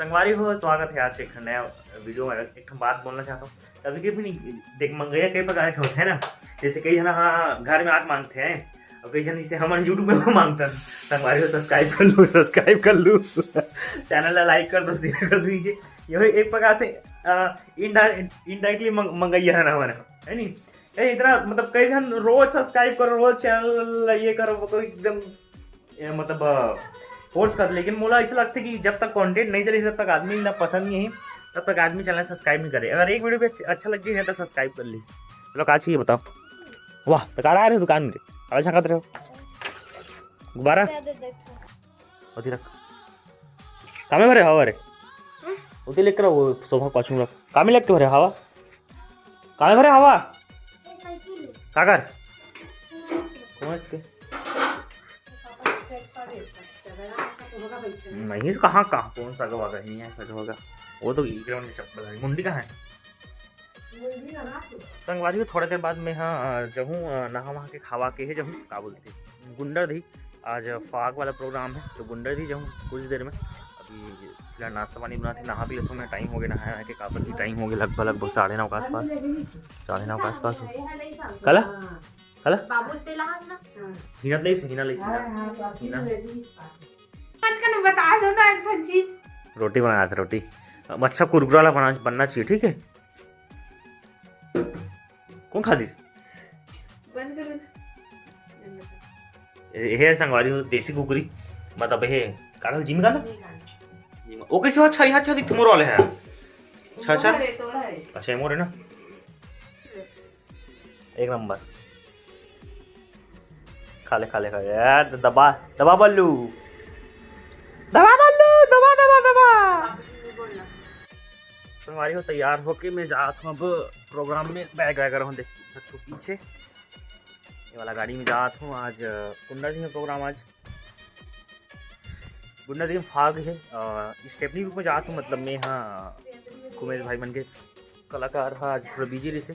संगवारी हो, स्वागत है आज एक नया वीडियो में। एक बात बोलना चाहता हूँ, कभी कभी देख मंगैया कई प्रकार के होते हैं ना। जैसे कई जन हाँ घर में आग मांगते हैं और कई जन इसे हमारे यूट्यूब में मांगते हैं। संगवारी हो सब्सक्राइब कर लूँ चैनल लाइक कर दो, शेयर कर दीजिए। यही एक प्रकार से इनडायरेक्टली मंगैया है ना हमारे, है नहीं? ये इतना मतलब कई जन रोज सब्सक्राइब करो, रोज चैनल ये करो, वो तो एकदम मतलब फोर्स कर। लेकिन मोला ऐसा लगता है कि जब तक कंटेंट नहीं चले, जब तक आदमी ना पसंद नहीं है, तब तक आदमी चैनल सब्सक्राइब नहीं करे। अगर एक वीडियो भी अच्छा लग गई है तो सब्सक्राइब कर लीजिए। चलो क्या चाहिए बताओ? वाह तो आ रहे हो दुकान में, अच्छा कर रहे हो गुब्बारा होती रख कामे भरे हवा रे होती लेकर वो सोफा पाछूंगा कामे लग के भरे हवा कामे भरे हवा काकर नहीं कहाँ कौन सा गवा नहीं है ऐसा होगा। वो तो चप्पल है। मुंडी कहाँ है? संगवारी को थोड़ी देर बाद में हाँ जब नहा वहाँ के खावा के है जब का बोलते गुंडर दी। आज फाग वाला प्रोग्राम है तो गुंडर दी जब कुछ देर में। अभी फिलहाल नाश्ता पानी बना थे, नहा भी लेते टाइम हो गया, नहाया के काबर की टाइम हो गया लगभग 9:30 के आसपास, 9:30 के आसपास। कला कला बता दो ना एक चीज। रोटी बनाया था, रोटी अच्छा कुरकुरा वाला बनना चाहिए, ठीक है? कौन खा दिस बंद करो हे संगवारी देसी कुकरी मतलब हे कागल जिम का ना ओ कैसे अच्छा यहाँ अच्छा दिख मोर वाले है अच्छा अच्छा अच्छा मोर है ना एक नंबर। खा ले यार दबा दबा बल्लू संगवारी हो तैयार होके मैं जाता हूँ अब प्रोग्राम में। बैग वगैरह हूँ देख सकते हो पीछे ये वाला गाड़ी में जाता हूँ। आज कुंडा दी में प्रोग्राम, आज गुंडा दी में फाग है। स्टेपनी ग्रुप में जाता हूँ, मतलब मैं हाँ कुमेश भाई बन के कलाकार हाँ आज थोड़ा बिजी रही से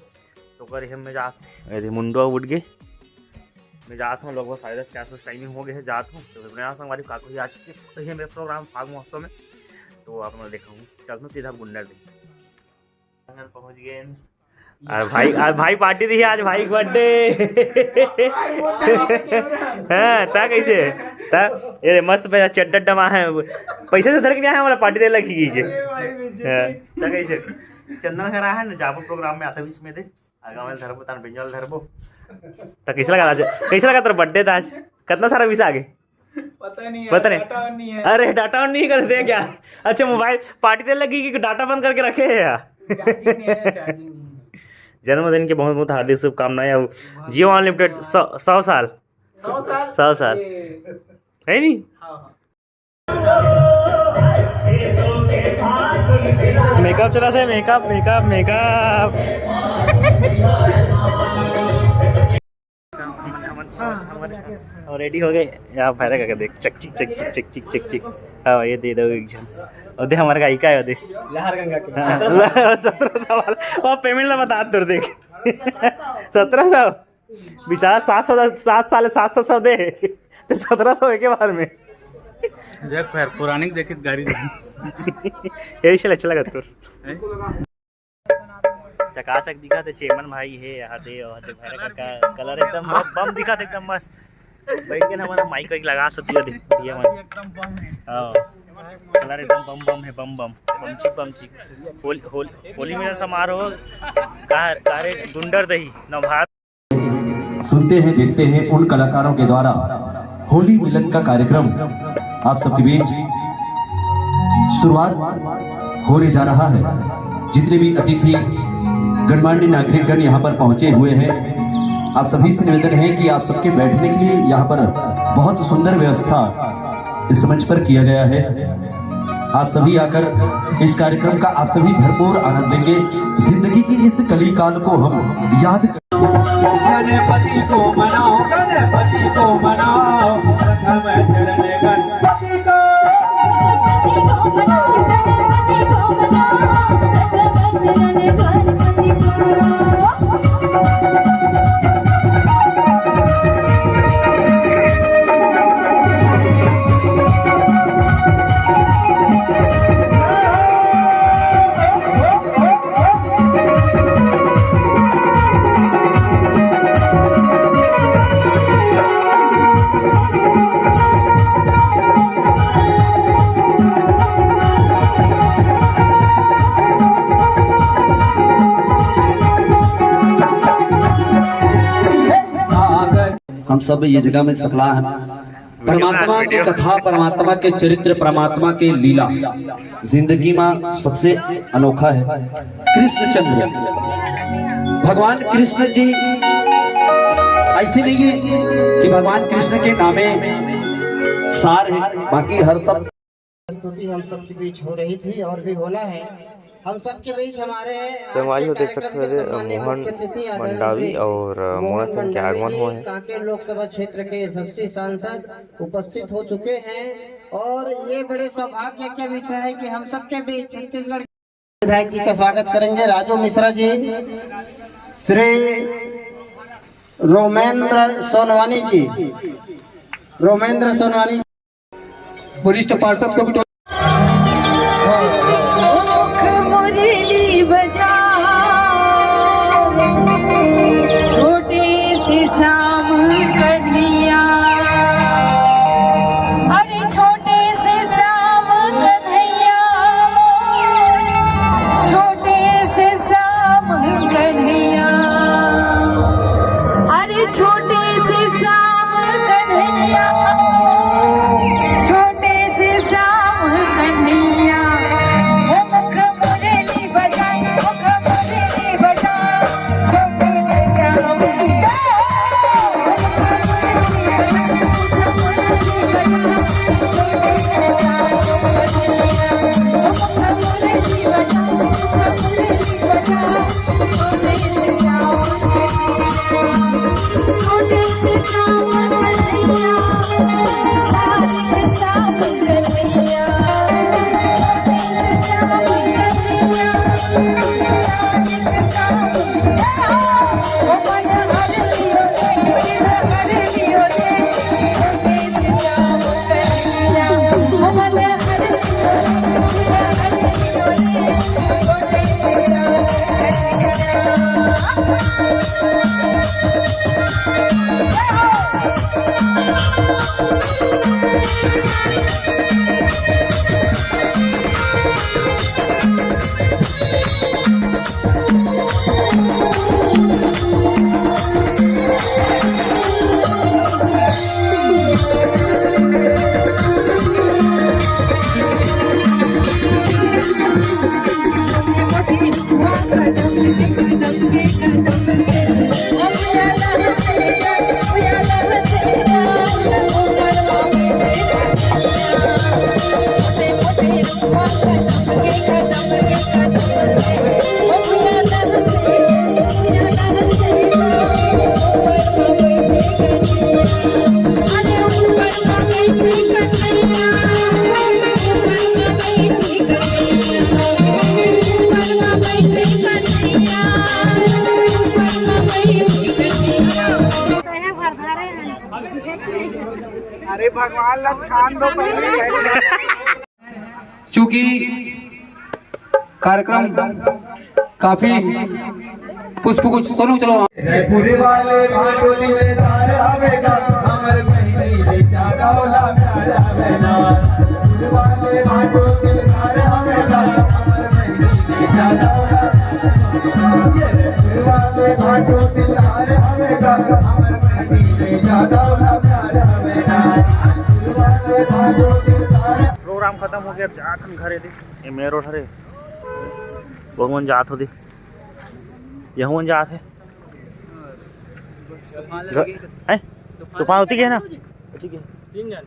तो कर हम मैं जाता हूँ। मुंडवा उठ गए मैं जाता हूँ लगभग 10:30 के आसपास टाइमिंग हो गया है। जाता हूँ तो नया संगवारी काको आज के है मेरा प्रोग्राम फाग महोत्सव में, तो आप मैं देखा हूँ। चलता हूँ सीधा गुंडा दी पहुँच गए। आज भाई पार्टी दी आज भाई बर्थडे हाँ ता कैसे ता ये मस्त पैसा चड्डा मा है पैसे से धर के आया वाला पार्टी दे लगी के ता कैसे चंदन घर आया है ना जाबो प्रोग्राम में आता बीच में दे आगा में धरबो तान बिंजल धरबो ता कैसे लगा आज कैसे लगा तेरा बर्थडे था आज? कितना सारा वीसा आ गए पता नहीं है। अरे डाटा ऑन नहीं करते क्या? अच्छा मोबाइल पार्टी दे लगी कि डाटा बंद करके रखे है यार। जन्मदिन की बहुत बहुत हार्दिक शुभकामनाएं। जियो अनलिमिटेड 100 साल है नहीं? मेकअप चला था मेकअप और रेडी हो गए। यहाँ फायदा करके देख चक हाँ ये दे दो एक जन और दे हमारे गायिका है दे लहर गंगा के 1700 और पेमेंट ला बता दो देख 1700 विशाल 7 साल 700 दे 1700 के बार में देख फिर पुरानी देखित गाड़ी यही चल अच्छा लगा तो चकाचक दिखा थे चेमन भाई है यहाँ दे और भाई का कलर एकदम बम दिखा थे एकदम मस्त। बैठ के हमारा माइक वाइक लगा सकती है एकदम बम है। हाँ कलर एकदम बम है बमची होली मिलन समारोह कारे गुंडर दही नवभारत। सुनते हैं देखते हैं उन कलाकारों के द्वारा होली मिलन का कार्यक्रम आप सबके बीच शुरुआत होने जा रहा है। जितने भी अतिथि गणमान्य नागरिकगण यहाँ पर पहुंचे हुए हैं, आप सभी से निवेदन है कि आप सबके बैठने के लिए यहाँ पर बहुत सुंदर व्यवस्था इस मंच पर किया गया है। आप सभी आकर इस कार्यक्रम का आप सभी भरपूर आनंद लेंगे। जिंदगी की इस कली काल को हम याद गणपति को मनाओ, गणपति को मनाओ, प्रथम चरण गणपति को मनाओ, गणपति को मनाओ, प्रथम चरण गणपति को। सब ये जगह में सकला है। परमात्मा की कथा, परमात्मा के चरित्र, परमात्मा के लीला जिंदगी में सबसे अनोखा है। कृष्णचंद्र भगवान कृष्ण जी ऐसे नहीं है कि भगवान कृष्ण के नामे सार है, बाकी हर सब प्रस्तुति हम सबके बीच हो रही थी और भी होना है। हम सबके बीच हमारे संगवारी हो देख सकते हैं मोहन मंडावी और मोहन सिंह के आगमन हुए हैं। कांकेर लोकसभा क्षेत्र के यशस्वी सांसद उपस्थित हो चुके हैं और ये बड़े सौभाग्य का विषय है कि हम सबके बीच छत्तीसगढ़ विधायक जी का स्वागत करेंगे। राजू मिश्रा जी, श्री रोमेंद्र सोनवानी जी, रोमेंद्र सोनवानी वरिष्ठ पार्षद को भी मुरली बजा छोटे से शाम कन्हैया, अरे छोटे से शाम कन्हैया, छोटे से शाम कन्हैया, अरे छोटे से शाम कन्हैया, छोटे से शाम कन्हैया, वो मुख मुरली बजा, मुख मुरली बजा, छोटे से शाम अरे भगवान लग खान दो पहले। चूंकि कार्यक्रम काफी पुष्प कुछ सोनू चलो पूरी वाले भाटो दिलदार आवेगा हमर बहिनी बेटा गौला प्यार आवेगा। पूरी वाले भाटो दिलदार आवेगा हमर बहिनी बेटा गौला। पूरी वाले भाटो दिलदार आवेगा हमर बहिनी बेटा गौला प्यार आवेगा। पूरी वाले भाटो दिलदार। प्रोग्राम खत्म हो गया, जात हम घरे थे। ये मेरो ठरे भगवान जात होती, यहूँ जात है। तूफान होती है ना, तीन जन